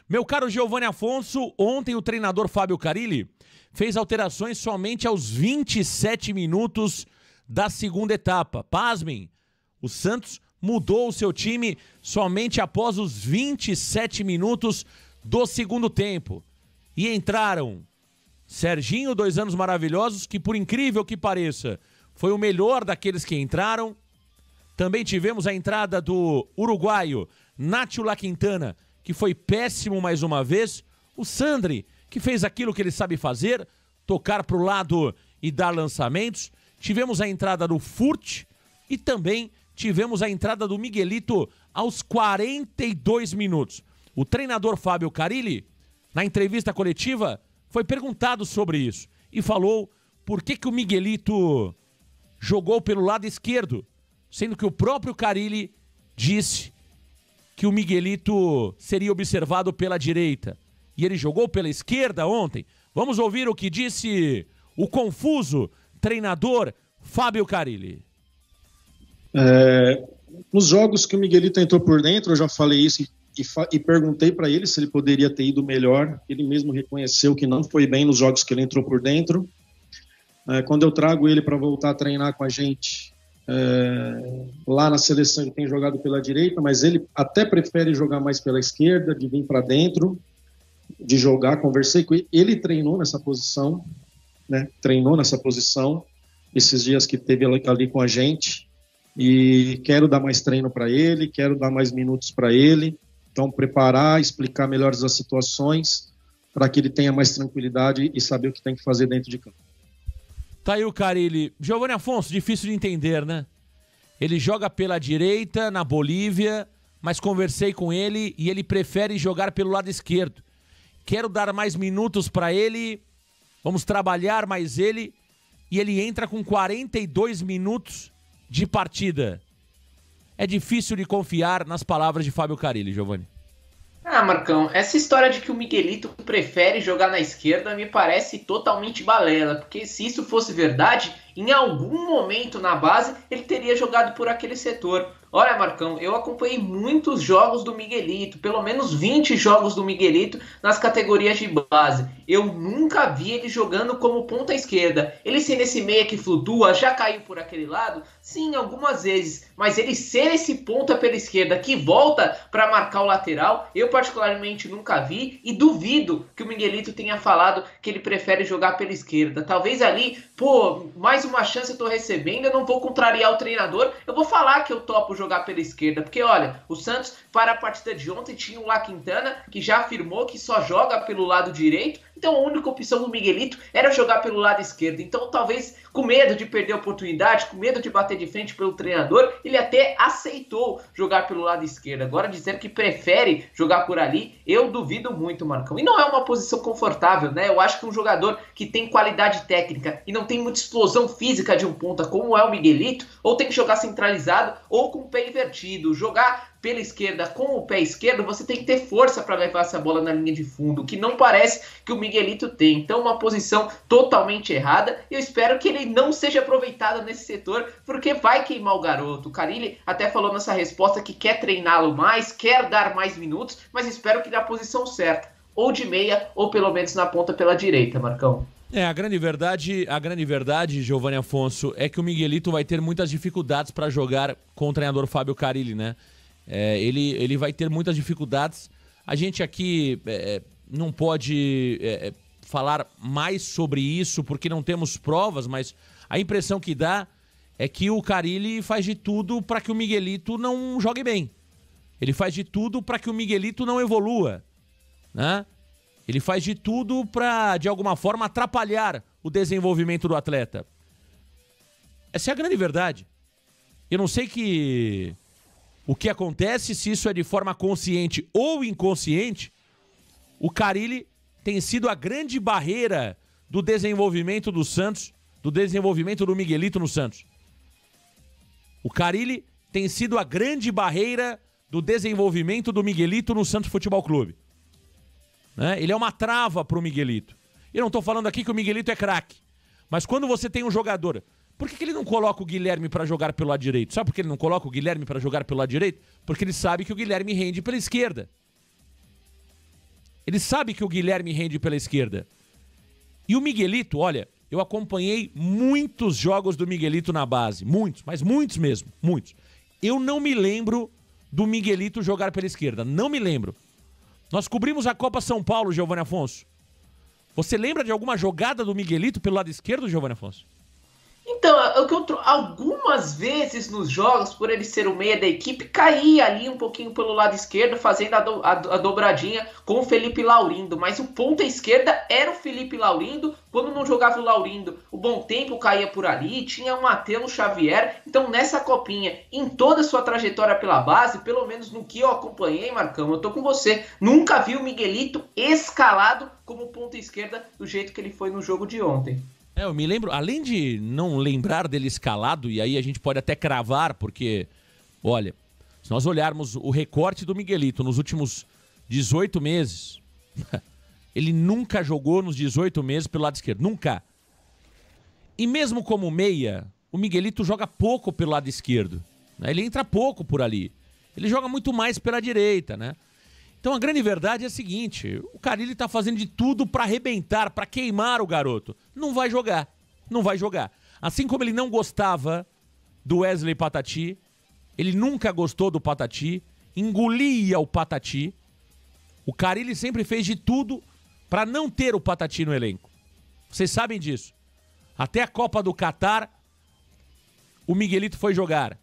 Meu caro Giovanni Afonso, ontem o treinador Fábio Carille fez alterações somente aos 27 minutos da segunda etapa. Pasmem, o Santos mudou o seu time somente após os 27 minutos do segundo tempo. E entraram Serginho, 2 anos maravilhosos, que por incrível que pareça, foi o melhor daqueles que entraram. Também tivemos a entrada do uruguaio Nacho La Quintana, que foi péssimo mais uma vez. O Sandri, que fez aquilo que ele sabe fazer, tocar para o lado e dar lançamentos. Tivemos a entrada do Furt e também tivemos a entrada do Miguelito aos 42 minutos. O treinador Fábio Carille, na entrevista coletiva, foi perguntado sobre isso e falou por que o Miguelito jogou pelo lado esquerdo, sendo que o próprio Carille disse que o Miguelito seria observado pela direita. E ele jogou pela esquerda ontem. Vamos ouvir o que disse o confuso treinador Fábio Carille. Nos jogos que o Miguelito entrou por dentro, eu já falei isso e perguntei para ele se ele poderia ter ido melhor. Ele mesmo reconheceu que não foi bem nos jogos que ele entrou por dentro. Quando eu trago ele para voltar a treinar com a gente, lá na seleção ele tem jogado pela direita, mas ele até prefere jogar mais pela esquerda, de vir para dentro, de jogar. Conversei com ele, ele treinou nessa posição, né? Treinou nessa posição esses dias que teve ali com a gente, e quero dar mais treino para ele, quero dar mais minutos para ele, então preparar, explicar melhor as situações para que ele tenha mais tranquilidade e saber o que tem que fazer dentro de campo. Tá aí o Carille. Giovanni Afonso, difícil de entender, né? Ele joga pela direita, na Bolívia, mas conversei com ele e ele prefere jogar pelo lado esquerdo. Quero dar mais minutos para ele, vamos trabalhar mais ele, e ele entra com 42 minutos de partida. É difícil de confiar nas palavras de Fábio Carille, Giovanni. Marcão, essa história de que o Miguelito prefere jogar na esquerda me parece totalmente balela, porque se isso fosse verdade, em algum momento na base ele teria jogado por aquele setor. Olha, Marcão, eu acompanhei muitos jogos do Miguelito, pelo menos 20 jogos do Miguelito nas categorias de base. Eu nunca vi ele jogando como ponta esquerda. Ele ser esse meia que flutua, já caiu por aquele lado? Sim, algumas vezes. Mas ele ser esse ponta pela esquerda que volta para marcar o lateral, eu particularmente nunca vi e duvido que o Miguelito tenha falado que ele prefere jogar pela esquerda. Talvez ali, mais uma chance eu tô recebendo, eu não vou contrariar o treinador, eu vou falar que eu topo jogar pela esquerda, porque olha, o Santos para a partida de ontem tinha o La Quintana, que já afirmou que só joga pelo lado direito, então a única opção do Miguelito era jogar pelo lado esquerdo. Então talvez com medo de perder a oportunidade, com medo de bater de frente pelo treinador, ele até aceitou jogar pelo lado esquerdo. Agora dizer que prefere jogar por ali, eu duvido muito, Marcão. E não é uma posição confortável, né? Eu acho que um jogador que tem qualidade técnica e não tem muita explosão física de um ponta, como é o Miguelito, ou tem que jogar centralizado ou com o pé invertido. Jogar pela esquerda com o pé esquerdo, você tem que ter força para levar essa bola na linha de fundo, que não parece que o Miguelito tem. Então uma posição totalmente errada, e eu espero que ele não seja aproveitado nesse setor, porque vai queimar o garoto. O Carille até falou nessa resposta que quer treiná-lo mais, quer dar mais minutos, mas espero que na posição certa, ou de meia, ou pelo menos na ponta pela direita, Marcão. A grande verdade, Giovanni Afonso, é que o Miguelito vai ter muitas dificuldades para jogar com o treinador Fábio Carille, né? Ele vai ter muitas dificuldades. A gente aqui não pode falar mais sobre isso porque não temos provas, mas a impressão que dá é que o Carille faz de tudo para que o Miguelito não jogue bem. Ele faz de tudo para que o Miguelito não evolua, né? Ele faz de tudo para, de alguma forma, atrapalhar o desenvolvimento do atleta. Essa é a grande verdade. Eu não sei o que acontece, se isso é de forma consciente ou inconsciente. O Carille tem sido a grande barreira do desenvolvimento do Santos, do desenvolvimento do Miguelito no Santos. O Carille tem sido a grande barreira do desenvolvimento do Miguelito no Santos Futebol Clube. Né? Ele é uma trava para o Miguelito. Eu não estou falando aqui que o Miguelito é craque, mas quando você tem um jogador... Por que ele não coloca o Guilherme para jogar pelo lado direito? Sabe por que ele não coloca o Guilherme para jogar pelo lado direito? Porque ele sabe que o Guilherme rende pela esquerda. Ele sabe que o Guilherme rende pela esquerda. E o Miguelito, olha, eu acompanhei muitos jogos do Miguelito na base. Muitos, mas muitos mesmo, muitos. Eu não me lembro do Miguelito jogar pela esquerda. Não me lembro. Nós cobrimos a Copa São Paulo, Giovanni Afonso. Você lembra de alguma jogada do Miguelito pelo lado esquerdo, Giovanni Afonso? Então, algumas vezes nos jogos, por ele ser o meia da equipe, caía ali um pouquinho pelo lado esquerdo, fazendo a dobradinha com o Felipe Laurindo. Mas o ponta esquerda era o Felipe Laurindo. Quando não jogava o Laurindo, o Bom Tempo caía por ali, tinha o Matheus Xavier. Então, nessa copinha, em toda a sua trajetória pela base, pelo menos no que eu acompanhei, Marcão, eu tô com você. Nunca vi o Miguelito escalado como ponta esquerda do jeito que ele foi no jogo de ontem. Eu me lembro, além de não lembrar dele escalado, e aí a gente pode até cravar, porque, olha, se nós olharmos o recorte do Miguelito nos últimos 18 meses, ele nunca jogou nos 18 meses pelo lado esquerdo, nunca. E mesmo como meia, o Miguelito joga pouco pelo lado esquerdo, né? Ele entra pouco por ali, ele joga muito mais pela direita, né? Então a grande verdade é a seguinte, o Carille tá fazendo de tudo para arrebentar, para queimar o garoto. Não vai jogar, não vai jogar. Assim como ele não gostava do Wesley Patati, ele nunca gostou do Patati, engolia o Patati. O Carille sempre fez de tudo para não ter o Patati no elenco. Vocês sabem disso. Até a Copa do Catar, o Miguelito foi jogar.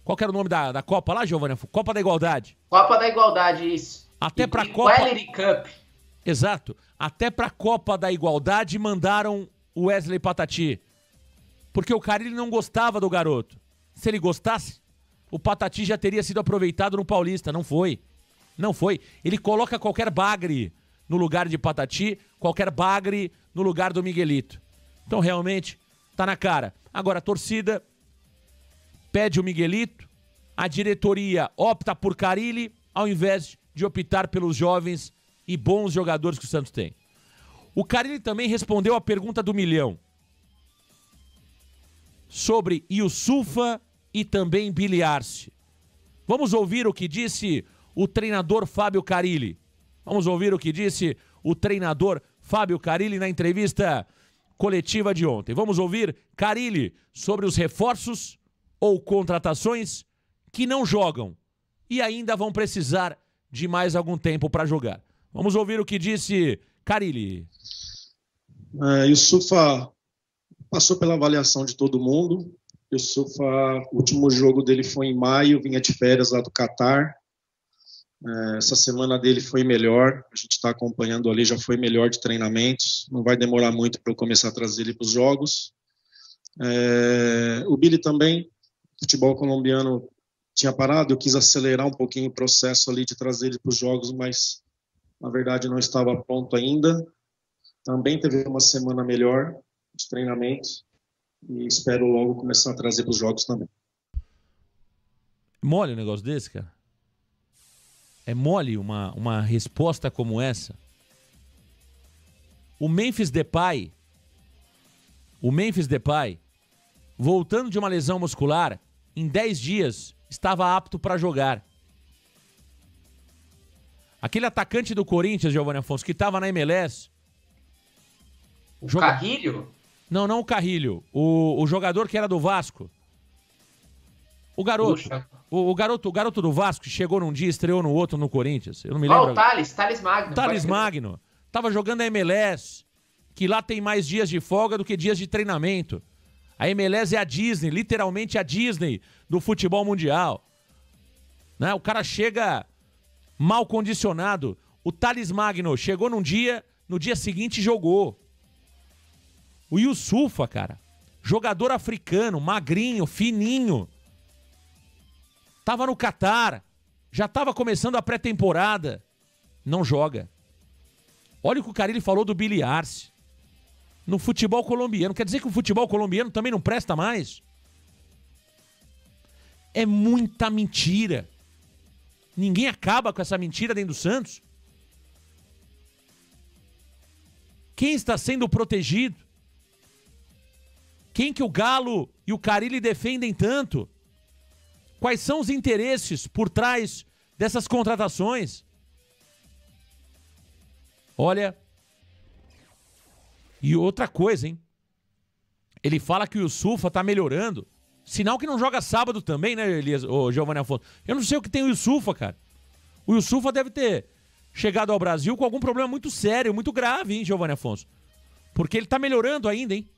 Qual que era o nome da Copa lá, Giovanni? Copa da Igualdade. Copa da Igualdade, isso. Até pra Copa... Cup. Exato. Até pra Copa da Igualdade mandaram o Wesley Patati. Porque o Carille não gostava do garoto. Se ele gostasse, o Patati já teria sido aproveitado no Paulista. Não foi. Não foi. Ele coloca qualquer bagre no lugar de Patati, qualquer bagre no lugar do Miguelito. Então, realmente, tá na cara. Agora, a torcida pede o Miguelito, a diretoria opta por Carille, ao invés de optar pelos jovens e bons jogadores que o Santos tem. O Carille também respondeu a pergunta do milhão sobre Youssoufa e também Billy Arce. Vamos ouvir o que disse o treinador Fábio Carille. Vamos ouvir o que disse o treinador Fábio Carille na entrevista coletiva de ontem. Vamos ouvir Carille sobre os reforços ou contratações que não jogam e ainda vão precisar de mais algum tempo para jogar. Vamos ouvir o que disse Carille. Youssoufa passou pela avaliação de todo mundo. Youssoufa, o último jogo dele foi em maio, vinha de férias lá do Catar. Essa semana dele foi melhor, a gente está acompanhando ali, já foi melhor de treinamentos. Não vai demorar muito para eu começar a trazer ele para os jogos. O Billy também, futebol colombiano tinha parado, eu quis acelerar um pouquinho o processo ali de trazer ele para os jogos, mas na verdade não estava pronto ainda. Também teve uma semana melhor de treinamento e espero logo começar a trazer para os jogos também. Mole um negócio desse, cara? É mole uma resposta como essa? O Memphis Depay, voltando de uma lesão muscular, em 10 dias estava apto para jogar. Aquele atacante do Corinthians, Giovanni Afonso, que estava na MLS. O Carrilho? Não o Carrilho. O jogador que era do Vasco. O garoto. Puxa. O garoto do Vasco que chegou num dia e estreou no outro no Corinthians. Eu não me lembro. O Thales Magno. Thales Magno. Tava jogando a MLS, que lá tem mais dias de folga do que dias de treinamento. A MLS é a Disney, literalmente a Disney do futebol mundial. Né? O cara chega mal condicionado. O Thales Magno chegou num dia, no dia seguinte jogou. O Youssoufa, cara, jogador africano, magrinho, fininho. Tava no Catar, já tava começando a pré-temporada. Não joga. Olha o que o Carille falou do Billy Arce. No futebol colombiano. Quer dizer que o futebol colombiano também não presta mais? É muita mentira. Ninguém acaba com essa mentira dentro do Santos. Quem está sendo protegido? Quem que o Galo e o Carille defendem tanto? Quais são os interesses por trás dessas contratações? Olha, e outra coisa, hein? Ele fala que o Yusufa tá melhorando. Sinal que não joga sábado também, né, Elias, ô Giovanni Afonso? Eu não sei o que tem o Yusufa, cara. O Yusufa deve ter chegado ao Brasil com algum problema muito sério, muito grave, hein, Giovanni Afonso? Porque ele tá melhorando ainda, hein?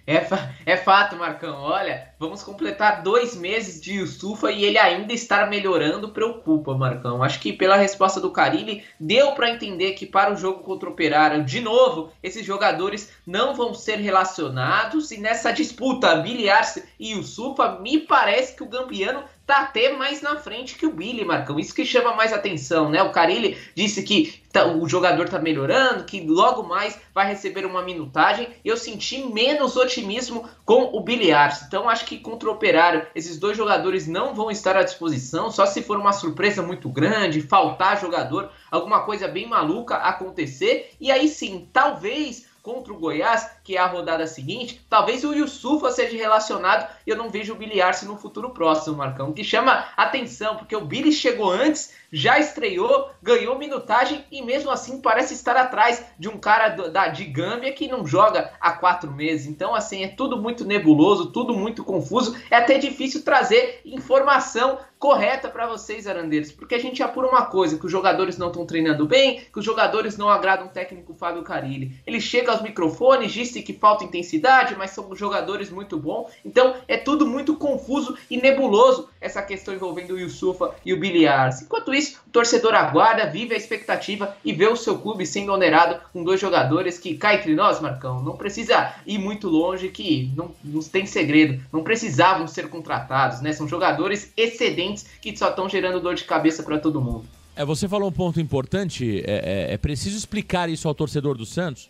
É fato, Marcão. Olha, vamos completar 2 meses de Yusufa e ele ainda estar melhorando preocupa, Marcão. Acho que pela resposta do Carille, deu para entender que para o jogo contra o Operário, de novo, esses jogadores não vão ser relacionados. E nessa disputa, Billy Arce e Yusufa, me parece que o gambiano tá até mais na frente que o Billy, Marcão. Isso que chama mais atenção, né? O Carille disse que o jogador tá melhorando, que logo mais vai receber uma minutagem. Eu senti menos otimismo com o Billy Arce. Então acho que contra o Operário, esses 2 jogadores não vão estar à disposição, só se for uma surpresa muito grande, faltar jogador, alguma coisa bem maluca acontecer. E aí sim, talvez contra o Goiás, que é a rodada seguinte, talvez o Yusufa seja relacionado e eu não vejo o Billy Arce no futuro próximo, Marcão. O que chama atenção, porque o Billy chegou antes, já estreou, ganhou minutagem e mesmo assim parece estar atrás de um cara de Gâmbia que não joga há 4 meses. Então, assim, é tudo muito nebuloso, tudo muito confuso. É até difícil trazer informação correta para vocês, arandeiros, porque a gente apura uma coisa, que os jogadores não estão treinando bem, que os jogadores não agradam o técnico Fábio Carille. Ele chega aos microfones, disse que falta intensidade, mas são jogadores muito bons. Então, é tudo muito confuso e nebuloso essa questão envolvendo o Yusufa e o Billy Arce. Enquanto isso, o torcedor aguarda, vive a expectativa e vê o seu clube sendo onerado com 2 jogadores que, cá entre nós, Marcão, não precisa ir muito longe, que não tem segredo, não precisavam ser contratados, né? São jogadores excedentes que só estão gerando dor de cabeça para todo mundo. Você falou um ponto importante, é preciso explicar isso ao torcedor do Santos,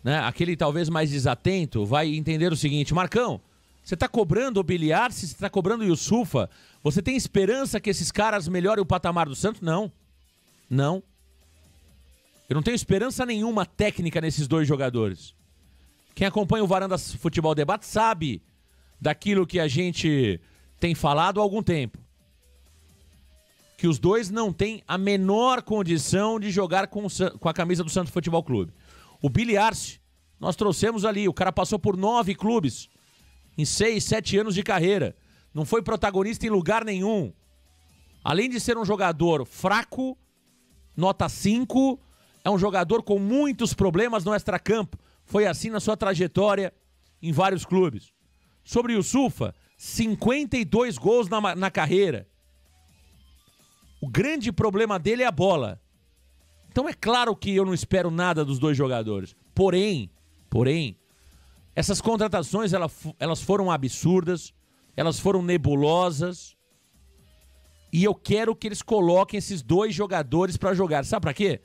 né? Aquele talvez mais desatento vai entender o seguinte: Marcão, você está cobrando o Billy Arce, você está cobrando o Yusufa, você tem esperança que esses caras melhorem o patamar do Santos? Não. Não. Eu não tenho esperança nenhuma técnica nesses 2 jogadores. Quem acompanha o Varandas Futebol Debate sabe daquilo que a gente tem falado há algum tempo. Que os 2 não têm a menor condição de jogar com a camisa do Santos Futebol Clube. O Billy Arce, nós trouxemos ali, o cara passou por 9 clubes em 6, 7 anos de carreira. Não foi protagonista em lugar nenhum. Além de ser um jogador fraco, nota 5, é um jogador com muitos problemas no extracampo. Foi assim na sua trajetória em vários clubes. Sobre o Yusufa, 52 gols na carreira. O grande problema dele é a bola. Então é claro que eu não espero nada dos 2 jogadores. Porém, essas contratações elas foram absurdas, elas foram nebulosas. E eu quero que eles coloquem esses 2 jogadores para jogar. Sabe para quê?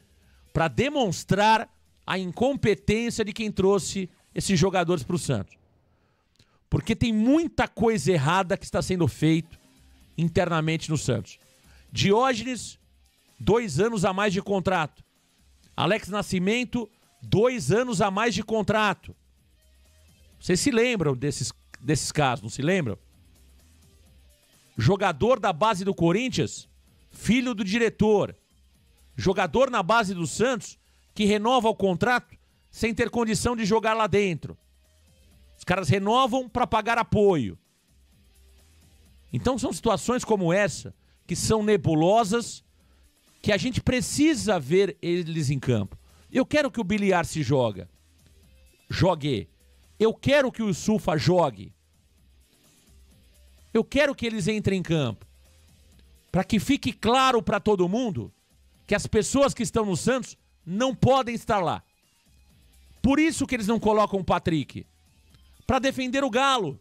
Para demonstrar a incompetência de quem trouxe esses jogadores para o Santos. Porque tem muita coisa errada que está sendo feito internamente no Santos. Diógenes, 2 anos a mais de contrato. Alex Nascimento, 2 anos a mais de contrato. Vocês se lembram desses casos, não se lembram? Jogador da base do Corinthians, filho do diretor. Jogador na base do Santos, que renova o contrato sem ter condição de jogar lá dentro. Os caras renovam para pagar apoio. Então são situações como essa, que são nebulosas, que a gente precisa ver eles em campo. Eu quero que o Billy Arce jogue. Eu quero que o Yusufa jogue. Eu quero que eles entrem em campo. Para que fique claro para todo mundo que as pessoas que estão no Santos não podem estar lá. Por isso que eles não colocam o Patrick. Para defender o Galo.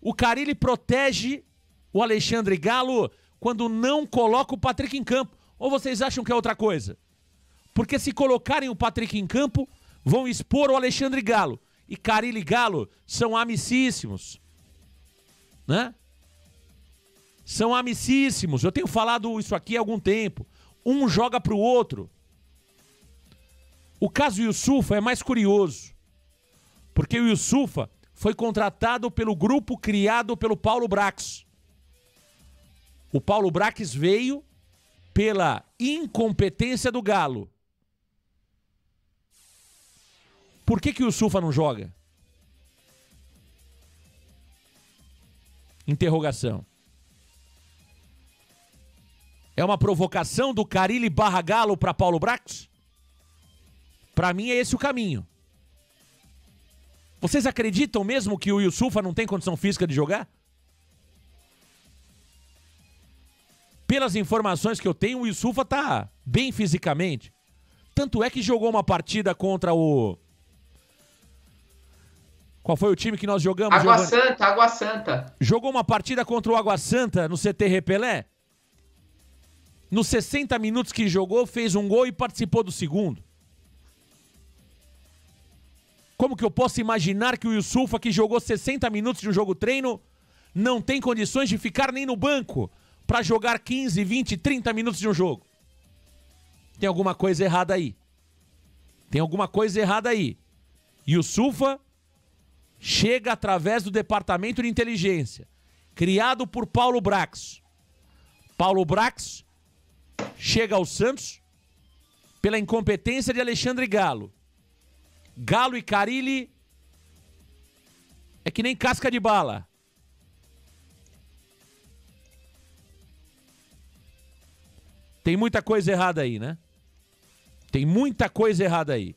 O Carille protege o Alexandre Galo quando não coloca o Patrick em campo. Ou vocês acham que é outra coisa? Porque se colocarem o Patrick em campo, vão expor o Alexandre Galo. E Carille e Galo são amicíssimos. Né? São amicíssimos. Eu tenho falado isso aqui há algum tempo. Um joga pro outro. O caso Yusufa é mais curioso. Porque o Yusufa foi contratado pelo grupo criado pelo Paulo Brax. O Paulo Brax veio pela incompetência do Galo. Por que o Yusufa não joga? Interrogação. É uma provocação do Carille barra Galo para Paulo Brax? Para mim é esse o caminho. Vocês acreditam mesmo que o Yusufa não tem condição física de jogar? Pelas informações que eu tenho, o Yusufa tá bem fisicamente. Tanto é que jogou uma partida contra o... Qual foi o time que nós jogamos? Água Santa. Jogou uma partida contra o Água Santa no CT Repelé. Nos 60 minutos que jogou, fez um gol e participou do segundo. Como que eu posso imaginar que o Yusufa, que jogou 60 minutos de um jogo treino, não tem condições de ficar nem no banco para jogar 15, 20, 30 minutos de um jogo? Tem alguma coisa errada aí. Tem alguma coisa errada aí. Yusufa chega através do Departamento de Inteligência, criado por Paulo Brax. Paulo Brax chega ao Santos pela incompetência de Alexandre Galo. Galo e Carille é que nem casca de bala. Tem muita coisa errada aí, né? Tem muita coisa errada aí.